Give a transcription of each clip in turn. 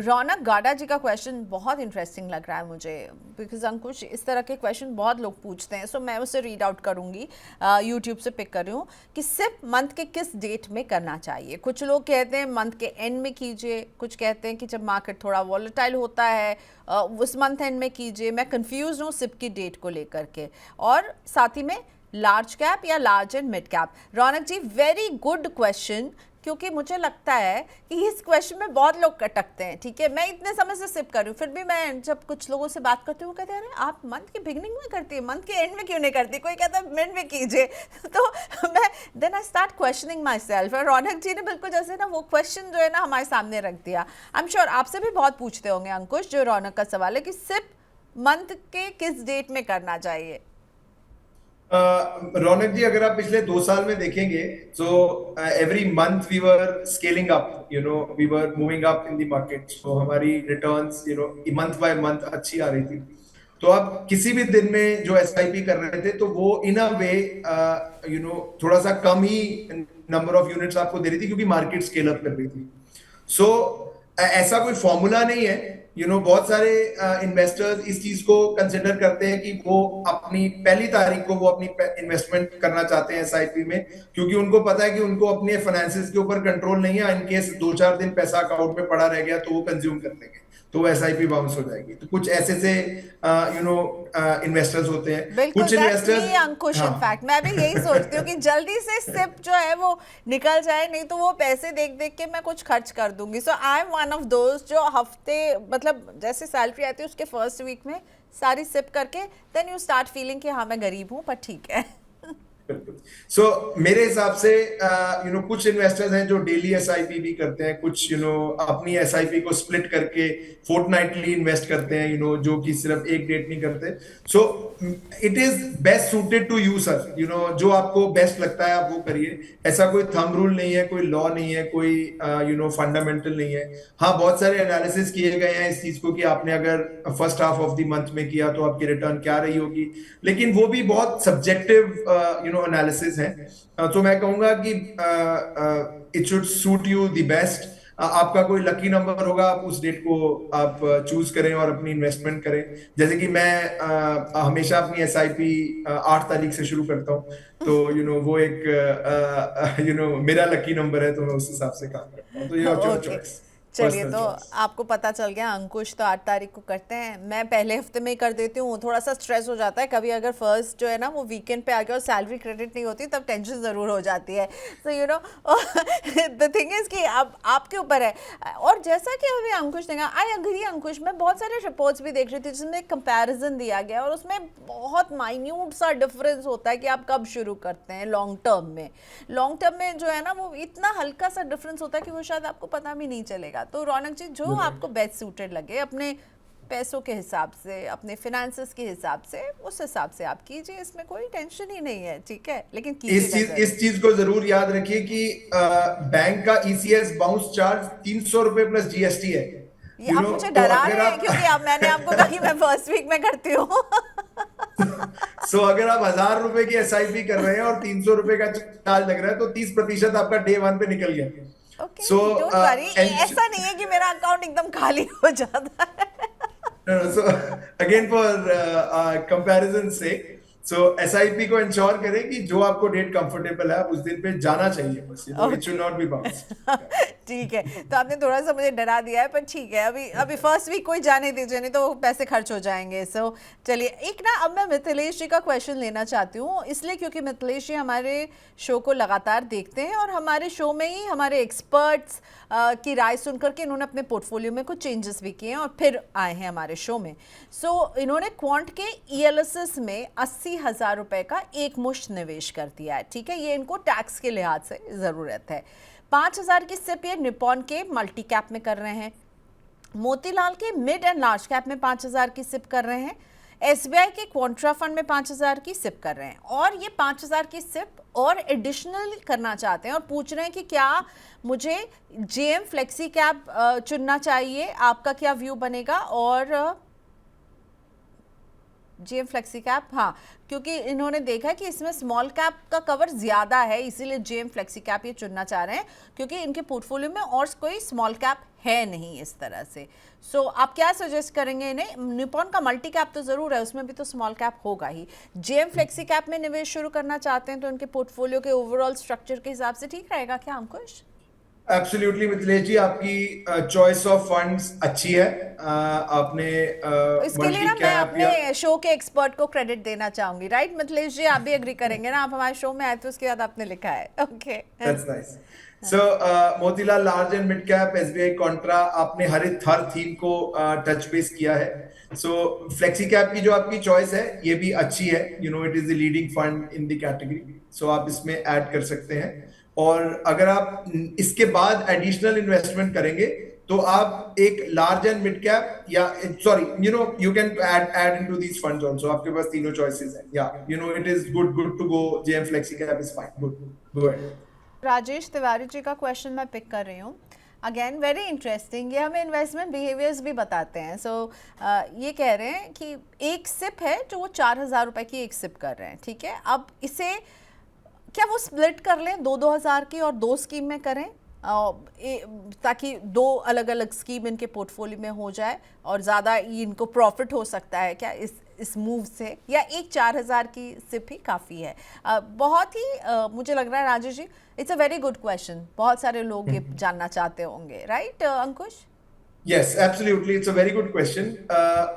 रौनक गाडा जी का क्वेश्चन बहुत इंटरेस्टिंग लग रहा है मुझे, बिकॉज अंकुश इस तरह के क्वेश्चन बहुत लोग पूछते हैं, सो मैं उसे रीड आउट करूंगी, यूट्यूब से पिक कर रही हूँ कि सिप मंथ के किस डेट में करना चाहिए। कुछ लोग कहते हैं मंथ के एंड में कीजिए, कुछ कहते हैं कि जब मार्केट थोड़ा वॉलेटाइल होता है उस मंथ एंड में कीजिए। मैं कंफ्यूज हूँ सिप की डेट को लेकर के। और साथ ही में लार्ज कैप या large and mid cap. Raunak ji very good question, क्योंकि मुझे लगता है कि इस क्वेश्चन में बहुत लोग कटकते हैं। ठीक है, मैं इतने समय से सिप कर रही हूँ, फिर भी मैं जब कुछ लोगों से बात करती हूँ कहते हैं अरे आप मंथ की बिगनिंग में करती है, मंथ के एंड में क्यों नहीं करती, कोई कहता है मिड में कीजिए। तो मैं then I start questioning myself. और रौनक जी ने बिल्कुल जैसे ना वो क्वेश्चन जो है ना हमारे सामने रख दिया। आई एम श्योर आपसे भी बहुत पूछते होंगे अंकुश, जो रौनक का सवाल है कि सिप मंथ के किस डेट में करना चाहिए। रौनक जी, अगर आप पिछले 2 साल में देखेंगे तो every month we were scaling up, we were moving up in the market. तो हमारी रिटर्न्स मंथ बाय मंथ अच्छी आ रही थी। तो आप किसी भी दिन में जो एसआईपी कर रहे थे तो वो इन अ वे थोड़ा सा कम ही नंबर ऑफ यूनिट्स आपको दे रही थी, क्योंकि मार्केट स्केल अप कर रही थी। सो ऐसा कोई फॉर्मूला नहीं है। बहुत सारे इन्वेस्टर्स इस चीज को कंसिडर करते हैं कि वो अपनी पहली तारीख को वो अपनी इन्वेस्टमेंट करना चाहते हैं एसआईपी में, क्योंकि उनको पता है कि उनको अपने फाइनेंसेस के ऊपर कंट्रोल नहीं है। इनकेस 2-4 दिन पैसा अकाउंट में पड़ा रह गया तो वो कंज्यूम कर लेंगे, तो वो एसआईपी बाउंस हो जाएगी। तो कुछ ऐसे से इन्वेस्टर्स होते हैं, बिल्कुल, कुछ दैट्स इन्वेस्टर्स। मी अंकुश। हाँ, इनफैक्ट मैं भी यही सोचती हूँ कि जल्दी से सिप जो है वो निकल जाए, नहीं तो वो पैसे देख देख के मैं कुछ खर्च कर दूंगी। सो आई एम वन ऑफ दोस्त जो हफ्ते मतलब जैसे सैलरी आती है उसके फर्स्ट वीक में सारी सिप करके देन यू स्टार्ट फीलिंग कि हाँ मैं गरीब हूँ, पर ठीक है। सो मेरे हिसाब से कुछ इन्वेस्टर्स हैं जो डेली एसआईपी भी करते हैं, कुछ अपनी एसआईपी को स्प्लिट करके फोर्टनाइटली इन्वेस्ट करते हैं, जो कि सिर्फ एक डेट नहीं करते। So it is best suited to you sir, जो आपको बेस्ट लगता है आप वो करिए। ऐसा कोई थंब रूल नहीं है, कोई लॉ नहीं है, कोई फंडामेंटल नहीं है। हाँ, बहुत सारे एनालिसिस किए गए हैं इस चीज को कि आपने अगर first half of the month में किया तो आपकी रिटर्न क्या रही होगी, लेकिन वो भी बहुत सब्जेक्टिव एनालिसिस है। तो मैं कहूंगा कि it should suit you the best. आपका कोई लकी नंबर होगा, आप उस डेट को आप चूज करें और अपनी इन्वेस्टमेंट करें। जैसे कि मैं हमेशा अपनी एसआईपी 8 तारीख से शुरू करता हूँ, तो वो एक मेरा लकी नंबर है, तो मैं उस हिसाब से काम करता हूँ। तो ये योर ओके, चॉइस, चलिए पर्सनल तो चॉइस। आपको पता चल गया अंकुश तो 8 तारीख को करते हैं, मैं पहले हफ्ते में ही कर देती हूँ। थोड़ा सा स्ट्रेस हो जाता है कभी, अगर फर्स्ट जो है ना वो वीकेंड पे आ गया और सैलरी क्रेडिट नहीं होती तब टेंशन ज़रूर हो जाती है। So you know the thing is कि अब आपके ऊपर है। और जैसा कि अभी अंकुश ने कहा, आई अग्री अंकुश, मैं बहुत सारे रिपोर्ट्स भी देख रही थी जिसमें कंपैरिजन दिया गया और उसमें बहुत माइन्यूट सा डिफरेंस होता है कि आप कब शुरू करते हैं। लॉन्ग टर्म में जो है ना वो इतना हल्का सा डिफरेंस होता है कि वो शायद आपको पता भी नहीं चलेगा। तो रौनक जी, जो आपको बेस्ट सूटेड लगे अपने पैसों के हिसाब से, अपने फिनेंसेस के हिसाब से, उस हिसाब से आप कीजिए, इसमें कोई टेंशन ही नहीं है। ठीक है, लेकिन इस चीज को जरूर याद रखिए कि बैंक का ईसीएस बाउंस चार्ज 300 रुपए प्लस जीएसटी है। ये आप मुझे तो डरा अगर रहे हैं, आप क्योंकि अब मैंने आपको कहा कि मैं फर्स्ट वीक में करती हूँ। अगर आप 1000 रुपए की एसआईपी कर रहे हैं और 300 रुपए का चार्ज लग रहा है, तो 30% आपका डे 1 पे निकल गया। ओके, सो डोंट वरी, ऐसा नहीं है कि मेरा अकाउंट एकदम खाली हो जाता है। सो अगेन फॉर कंपैरिजन से, सो एसआईपी को इंश्योर करें कि जो आपको डेट कंफर्टेबल है आप उस दिन पे जाना चाहिए, बस it should okay, not be bounce. ठीक है। तो आपने थोड़ा सा मुझे डरा दिया है, पर ठीक है, अभी अभी फर्स्ट वीक कोई जाने दीजिए, नहीं तो वो पैसे खर्च हो जाएंगे। सो चलिए, एक ना अब मैं मिथिलेश जी का क्वेश्चन लेना चाहती हूँ, इसलिए क्योंकि मिथिलेश जी हमारे शो को लगातार देखते हैं और हमारे शो में ही हमारे एक्सपर्ट्स की राय सुनकर के इन्होंने अपने पोर्टफोलियो में कुछ चेंजेस भी किए हैं और फिर आए हैं हमारे शो में। सो इन्होंने क्वांट के ईएलएसएस में 80,000 रुपए का एक मुश्त निवेश कर दिया है। ठीक है, ये इनको टैक्स के लिहाज से ज़रूरत है। 5,000 की सिप ये निपॉन के मल्टी कैप में कर रहे हैं, मोतीलाल के मिड एंड लार्ज कैप में 5,000 की सिप कर रहे हैं, एसबीआई के क्वांट्रा फंड में 5,000 की सिप कर रहे हैं। और ये 5,000 की सिप और एडिशनल करना चाहते हैं और पूछ रहे हैं कि क्या मुझे जेएम फ्लेक्सी कैप चुनना चाहिए, आपका क्या व्यू बनेगा। और जीएम फ्लेक्सी कैप, हाँ, क्योंकि इन्होंने देखा कि इसमें स्मॉल कैप का कवर ज़्यादा है, इसीलिए जीएम फ्लेक्सी कैप ये चुनना चाह रहे हैं, क्योंकि इनके पोर्टफोलियो में और कोई स्मॉल कैप है नहीं इस तरह से। सो आप क्या सजेस्ट करेंगे इन्हें? निपॉन का मल्टी कैप तो ज़रूर है, उसमें भी तो स्मॉल कैप होगा ही। जीएम फ्लेक्सी कैप में निवेश शुरू करना चाहते हैं तो इनके पोर्टफोलियो के ओवरऑल स्ट्रक्चर के हिसाब से ठीक रहेगा क्या अंकुश? एब्सोल्युटली मिथिलेश जी, आपकी चॉइस ऑफ फंड्स अच्छी है। आपने इसके लिए मल्टी ना मैं कैप या अपने शो के एक्सपर्ट को क्रेडिट देना चाहूंगी, राइट मिथिलेश जी? आप भी एग्री करेंगे ना, आप हमारे शो में आए थे उसके बाद आपने लिखा है। Okay, that's nice. So Motilal large and mid cap, SBI Contra, आपने हर थीम को टच बेस किया है। सो फ्लेक्सी कैप की जो आपकी चॉइस है ये भी अच्छी है, you know it is the leading fund in the category, so आप इसमें ऐड कर सकते हैं। और अगर आप इसके बाद एडिशनल इन्वेस्टमेंट करेंगे तो आप एक लार्ज एंड मिड कैप या sorry you know you can add into these funds also, आपके पास तीनों चॉइसेस हैं। या you know it is good to go, JM flexi cap is fine, good, go ahead. Rajesh Tiwari ji का क्वेश्चन मैं pick कर रही हूँ। अगेन वेरी इंटरेस्टिंग, ये हमें इन्वेस्टमेंट बिहेवियर्स भी बताते हैं। सो ये कह रहे हैं कि एक सिप है जो वो 4,000 रुपए की एक सिप कर रहे हैं, ठीक है? अब इसे क्या वो स्प्लिट कर लें 2,000 की और 2 स्कीम में करें, ताकि 2 अलग अलग स्कीम इनके पोर्टफोलियो में हो जाए और ज़्यादा इनको प्रॉफिट हो सकता है क्या इस मूव से, या एक 4,000 की सिप ही काफ़ी है? बहुत ही मुझे लग रहा है Rajesh ji, it's a very good question, बहुत सारे लोग ये जानना चाहते होंगे, right Ankush? Yes absolutely, it's a very good question.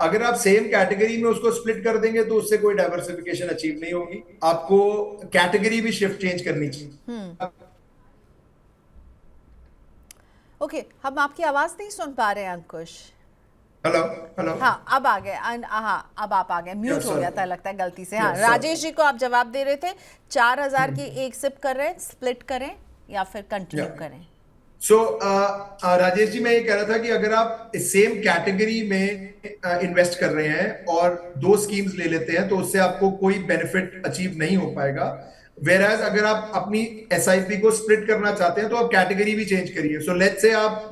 अगर आप सेम कैटेगरी में उसको स्प्लिट कर देंगे तो उससे कोई डाइवर्सिफिकेशन अचीव नहीं होगी, आपको कैटेगरी भी शिफ्ट चेंज करनी चाहिए। ओके, हम आपकी आवाज़ नहीं सुन पा रहे हैं अंकुश। हेलो हेलो, हाँ अब आ गए, हाँ अब आप आ गए, म्यूट हो गया था लगता है गलती से। हाँ Yes, राजेश जी को आप जवाब दे रहे थे, 4,000 की एक सिप कर रहे हैं, स्प्लिट करें या फिर कंटिन्यू करें? सो राजेश जी, मैं ये कह रहा था कि अगर आप सेम कैटेगरी में इन्वेस्ट कर रहे हैं और 2 स्कीम्स ले लेते हैं तो उससे आपको कोई बेनिफिट अचीव नहीं हो पाएगा। वेराज अगर आप अपनी एसआईपी को स्प्लिट करना चाहते हैं तो आप कैटेगरी भी चेंज करिए। सो लेट्स से आप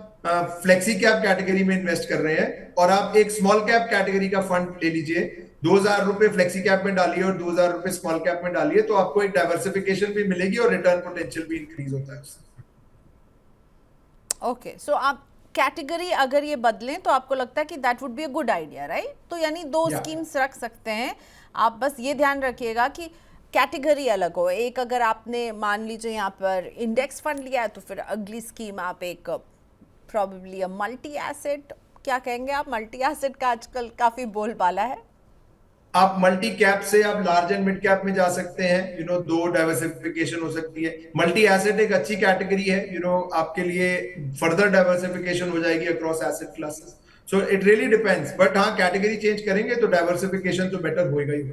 फ्लेक्सी कैप कैटेगरी में इन्वेस्ट कर रहे हैं और आप एक स्मॉल कैप कैटेगरी का फंड ले लीजिए, 2,000 रुपए फ्लेक्सी कैप में डालिए और 2,000 रुपए स्मॉल कैप में डालिए, तो आपको एक डाइवर्सिफिकेशन भी मिलेगी और रिटर्न पोटेंशियल भी इंक्रीज होता है उससे। ओके, सो आप कैटेगरी अगर ये बदलें तो आपको लगता है कि that would be a good idea, right? तो यानी 2 स्कीम्स रख सकते हैं आप, बस ये ध्यान रखिएगा कि कैटेगरी अलग हो। एक अगर आपने मान लीजिए यहाँ पर इंडेक्स फंड लिया है तो फिर अगली स्कीम आप एक प्रॉबेबली अ मल्टी एसेट, क्या कहेंगे आप, मल्टी एसेट का आजकल काफी बोलबाला है। आप मल्टी कैप से आप लार्ज एंड मिड कैप में जा सकते हैं, यू नो 2 डाइवर्सिफिकेशन हो सकती है। मल्टी एसेट एक अच्छी कैटेगरी है, यू नो आपके लिए फर्दर डाइवर्सिफिकेशन हो जाएगी across asset classes. So it really depends, but हाँ कैटेगरी चेंज करेंगे तो डाइवर्सिफिकेशन तो बेटर होएगा ही।